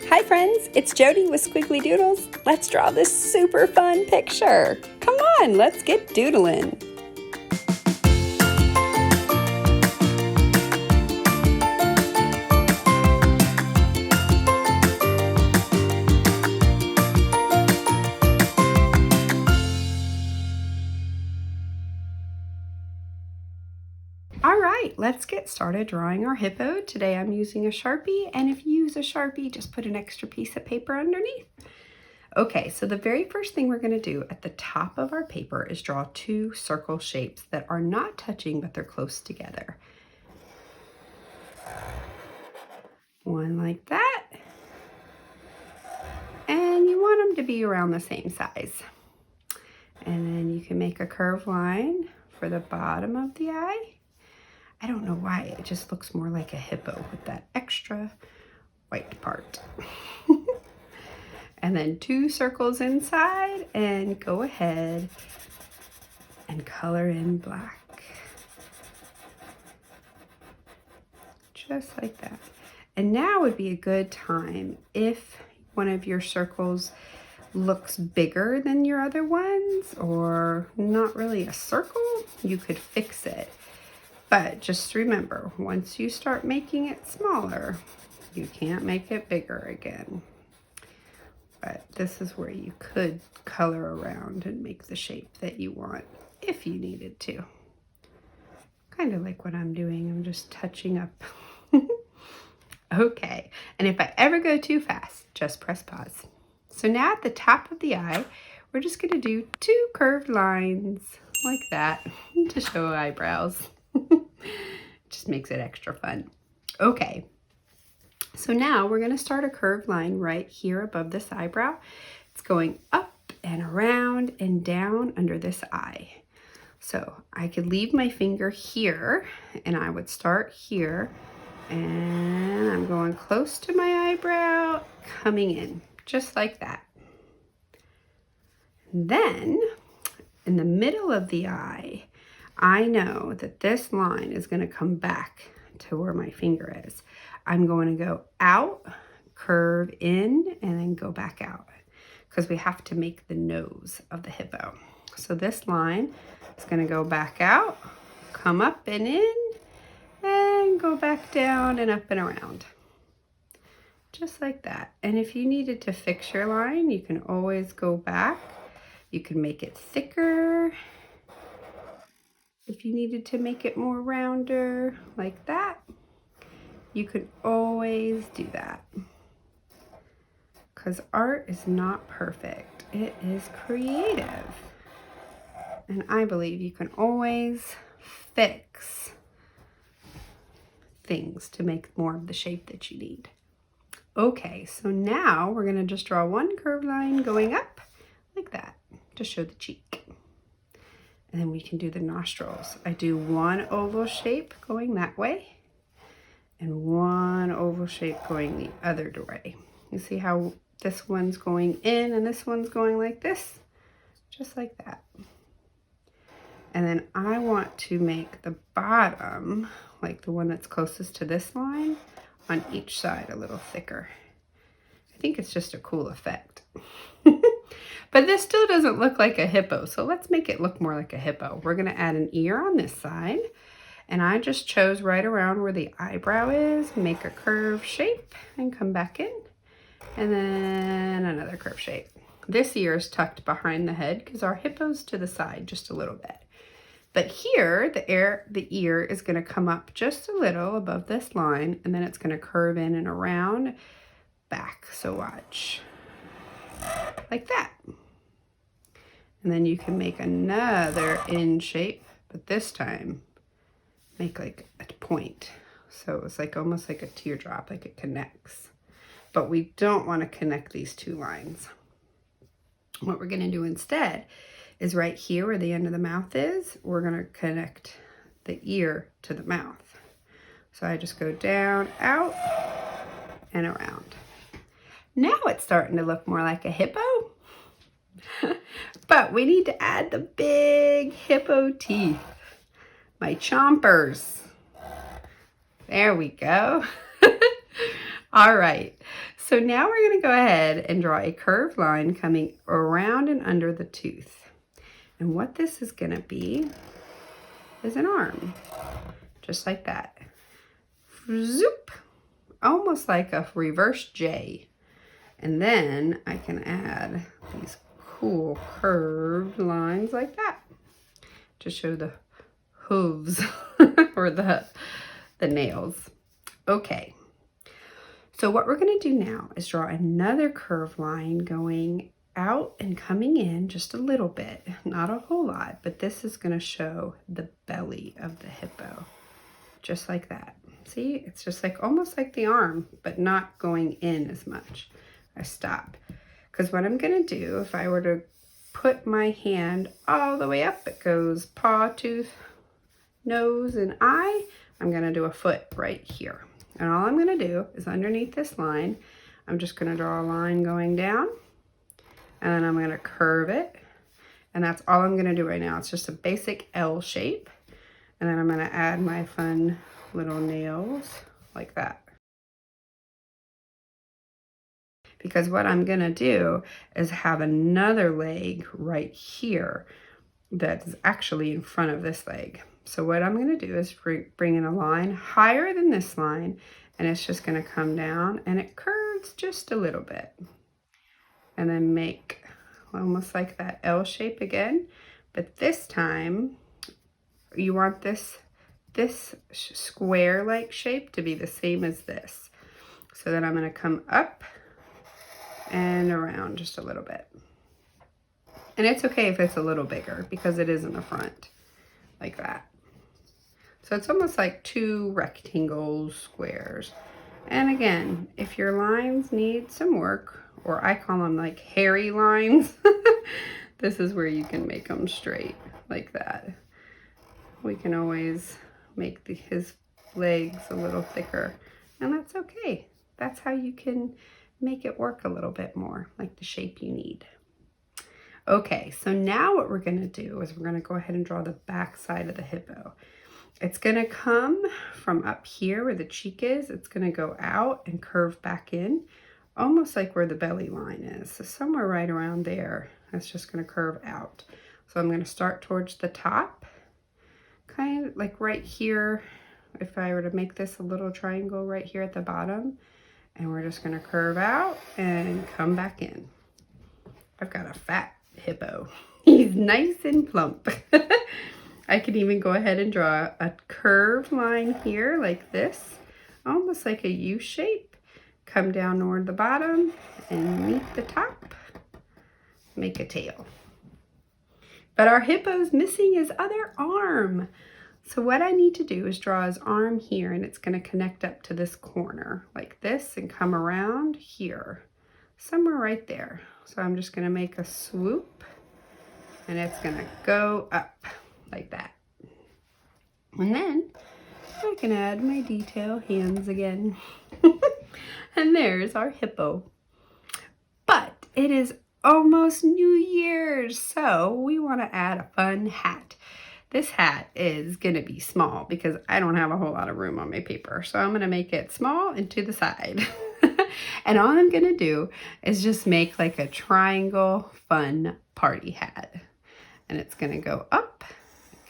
Hi friends, it's Jody with Squiggly Doodles. Let's draw this super fun picture. Come on, let's get doodling. All right, let's get started drawing our hippo. Today I'm using a Sharpie, and if you use a Sharpie, just put an extra piece of paper underneath. Okay, so the very first thing we're going to do at the top of our paper is draw two circle shapes that are not touching, but they're close together. One like that, and you want them to be around the same size. And then you can make a curved line for the bottom of the eye. I don't know why, it just looks more like a hippo with that extra white part. And then two circles inside, and go ahead and color in black. Just like that. And now would be a good time if one of your circles looks bigger than your other ones or not really a circle, you could fix it. But just remember, once you start making it smaller, you can't make it bigger again. But this is where you could color around and make the shape that you want if you needed to. Kind of like what I'm doing, I'm just touching up. Okay, and if I ever go too fast, just press pause. So now at the top of the eye, we're just gonna do two curved lines like that to show eyebrows. Just makes it extra fun. Okay, so now we're going to start a curved line right here above this eyebrow. It's going up and around and down under this eye. So I could leave my finger here and I would start here, and I'm going close to my eyebrow, coming in just like that. Then in the middle of the eye, I know that this line is going to come back to where my finger is. I'm going to go out, curve in, and then go back out because we have to make the nose of the hippo. So this line is going to go back out, come up and in, and go back down and up and around. Just like that. And if you needed to fix your line, you can always go back. You can make it thicker. If you needed to make it more rounder like that, you could always do that. Because art is not perfect. It is creative. And I believe you can always fix things to make more of the shape that you need. Okay, so now we're going to just draw one curved line going up like that to show the cheek. And then we can do the nostrils. I do one oval shape going that way and one oval shape going the other way. You see how this one's going in and this one's going like this? Just like that. And then I want to make the bottom, like the one that's closest to this line, on each side a little thicker. I think it's just a cool effect. But this still doesn't look like a hippo, so let's make it look more like a hippo. We're gonna add an ear on this side, and I just chose right around where the eyebrow is, make a curved shape, and come back in, and then another curved shape. This ear is tucked behind the head because our hippo's to the side just a little bit. But here, the ear is gonna come up just a little above this line, and then it's gonna curve in and around back, so watch. Like that. And then you can make another in shape, but this time make like a point. So it's like almost like a teardrop, like it connects. But we don't want to connect these two lines. What we're going to do instead is right here where the end of the mouth is, we're going to connect the ear to the mouth. So I just go down, out, and around. Now it's starting to look more like a hippo. But we need to add the big hippo teeth. My chompers. There we go. All right, so now we're going to go ahead and draw a curved line coming around and under the tooth. And what this is going to be is an arm, just like that. Zoop! Almost like a reverse J. And then I can add these cool curved lines like that to show the hooves or the nails. Okay. So what we're going to do now is draw another curved line going out and coming in just a little bit, not a whole lot, but this is going to show the belly of the hippo, just like that. See, it's just like almost like the arm, but not going in as much. I stop, because what I'm going to do, if I were to put my hand all the way up, it goes paw, tooth, nose, and eye. I'm going to do a foot right here. And all I'm going to do is underneath this line, I'm just going to draw a line going down, and then I'm going to curve it. And that's all I'm going to do right now. It's just a basic L shape. And then I'm going to add my fun little nails like that. Because what I'm going to do is have another leg right here that's actually in front of this leg. So what I'm going to do is bring in a line higher than this line, and it's just going to come down, and it curves just a little bit. And then make almost like that L shape again. But this time, you want this square-like shape to be the same as this. So then I'm going to come up and around just a little bit. And it's okay if it's a little bigger because it is in the front, like that. So it's almost like two rectangle squares. And again, if your lines need some work, or I call them like hairy lines, this is where you can make them straight, like that. We can always make his legs a little thicker, and that's okay. That's how you can make it work a little bit more, like the shape you need. Okay, so now what we're gonna do is we're gonna go ahead and draw the back side of the hippo. It's gonna come from up here where the cheek is. It's gonna go out and curve back in, almost like where the belly line is. So somewhere right around there, it's just gonna curve out. So I'm gonna start towards the top, kind of like right here. If I were to make this a little triangle right here at the bottom, and we're just gonna curve out and come back in. I've got a fat hippo. He's nice and plump. I could even go ahead and draw a curved line here like this, almost like a U shape. Come down toward the bottom and meet the top. Make a tail. But our hippo's missing his other arm. So what I need to do is draw his arm here, and it's going to connect up to this corner like this and come around here, somewhere right there. So I'm just going to make a swoop, and it's going to go up like that. And then I can add my detail hands again. And there's our hippo. But it is almost New Year's, so we want to add a fun hat. This hat is going to be small because I don't have a whole lot of room on my paper. So I'm going to make it small and to the side. And all I'm going to do is just make like a triangle fun party hat. And it's going to go up,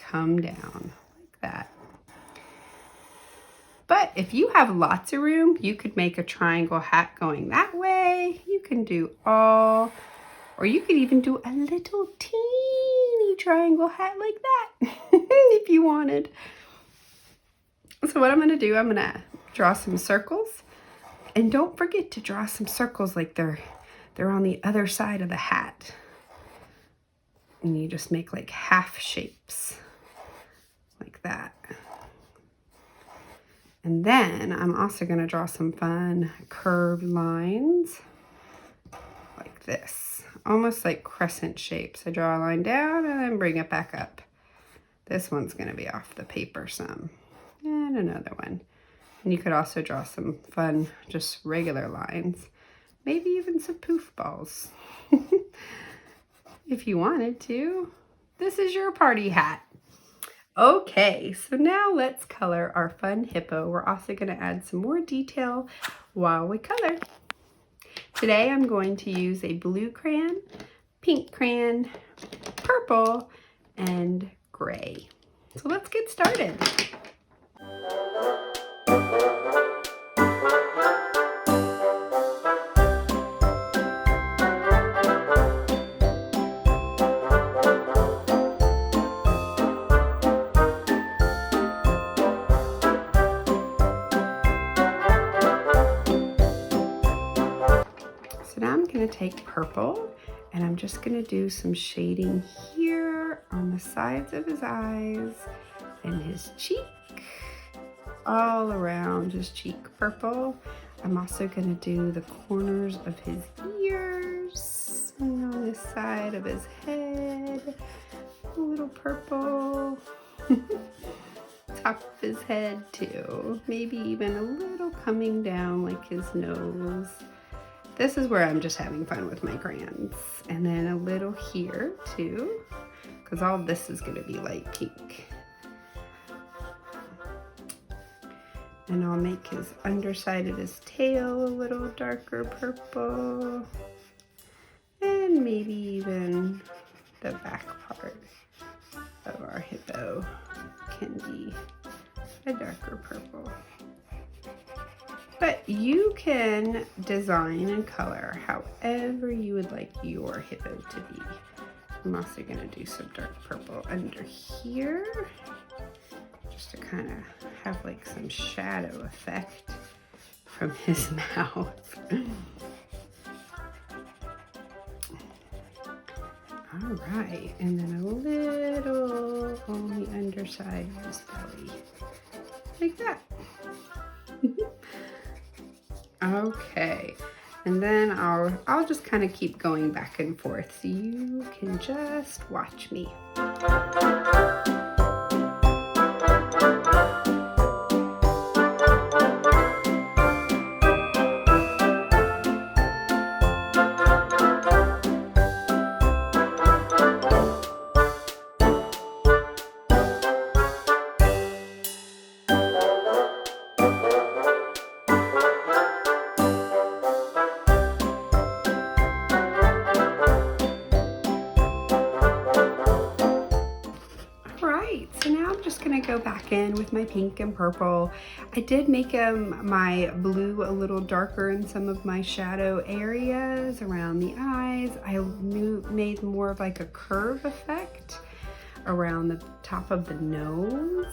come down like that. But if you have lots of room, you could make a triangle hat going that way. You can do all, or you could even do a little teeny triangle hat like that if you wanted. So what I'm going to do, I'm going to draw some circles. And don't forget to draw some circles like they're on the other side of the hat. And you just make like half shapes like that. And then I'm also going to draw some fun curved lines like this, almost like crescent shapes. I draw a line down and then bring it back up. This one's going to be off the paper some, and another one. And you could also draw some fun, just regular lines, maybe even some poof balls if you wanted to. This is your party hat. Okay, so now let's color our fun hippo. We're also going to add some more detail while we color. Today I'm going to use a blue crayon, pink crayon, purple, and gray. So let's get started. So now I'm going to take purple and I'm just going to do some shading here on the sides of his eyes and his cheek, all around his cheek purple. I'm also going to do the corners of his ears and on the side of his head, a little purple. Top of his head too, maybe even a little coming down like his nose. This is where I'm just having fun with my crayons. And then a little here too, because all this is gonna be light pink. And I'll make his underside of his tail a little darker purple. And maybe even the back part of our hippo can be a darker purple. But you can design and color however you would like your hippo to be. I'm also going to do some dark purple under here, just to kind of have like some shadow effect from his mouth. All right, and then a little on the underside of his belly, like that. Okay, and then I'll just kind of keep going back and forth so you can just watch me. So now I'm just gonna go back in with my pink and purple. I did make my blue a little darker in some of my shadow areas around the eyes. I made more of like a curve effect around the top of the nose.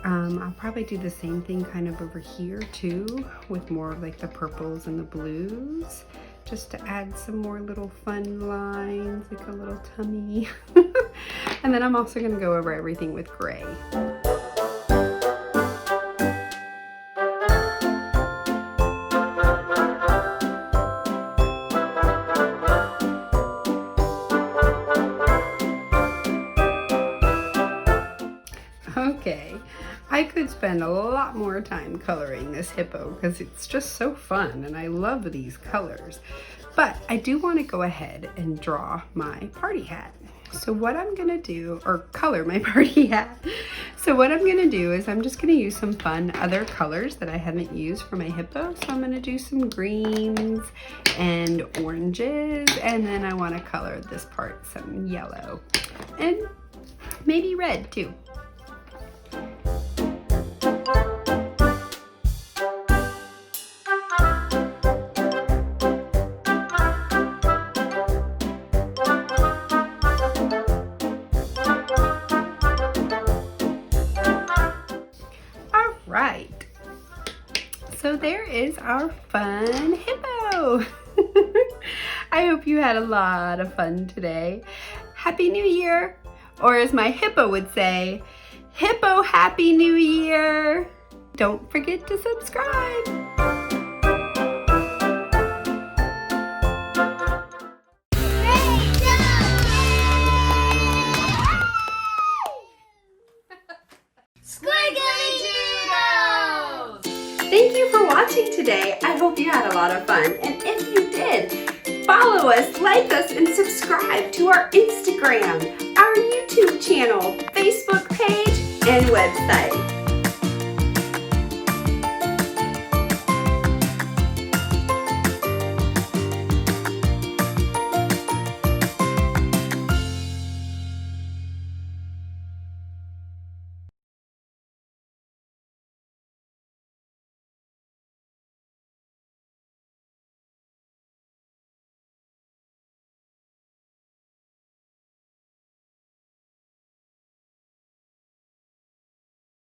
I'll probably do the same thing kind of over here too, with more of like the purples and the blues, just to add some more little fun lines, like a little tummy. And then I'm also going to go over everything with gray. Okay, I could spend a lot more time coloring this hippo because it's just so fun and I love these colors. But I do want to go ahead and draw my party hat. So what I'm gonna do, or color my party hat. So what I'm gonna do is I'm just gonna use some fun other colors that I haven't used for my hippo. So I'm gonna do some greens and oranges, and then I wanna color this part some yellow and maybe red too. Right, so there is our fun hippo. I hope you had a lot of fun today. Happy New Year, or as my hippo would say, Hippo Happy New Year. Don't forget to subscribe. Thank you for watching today. I hope you had a lot of fun. And if you did, follow us, like us, and subscribe to our Instagram, our YouTube channel, Facebook page, and website.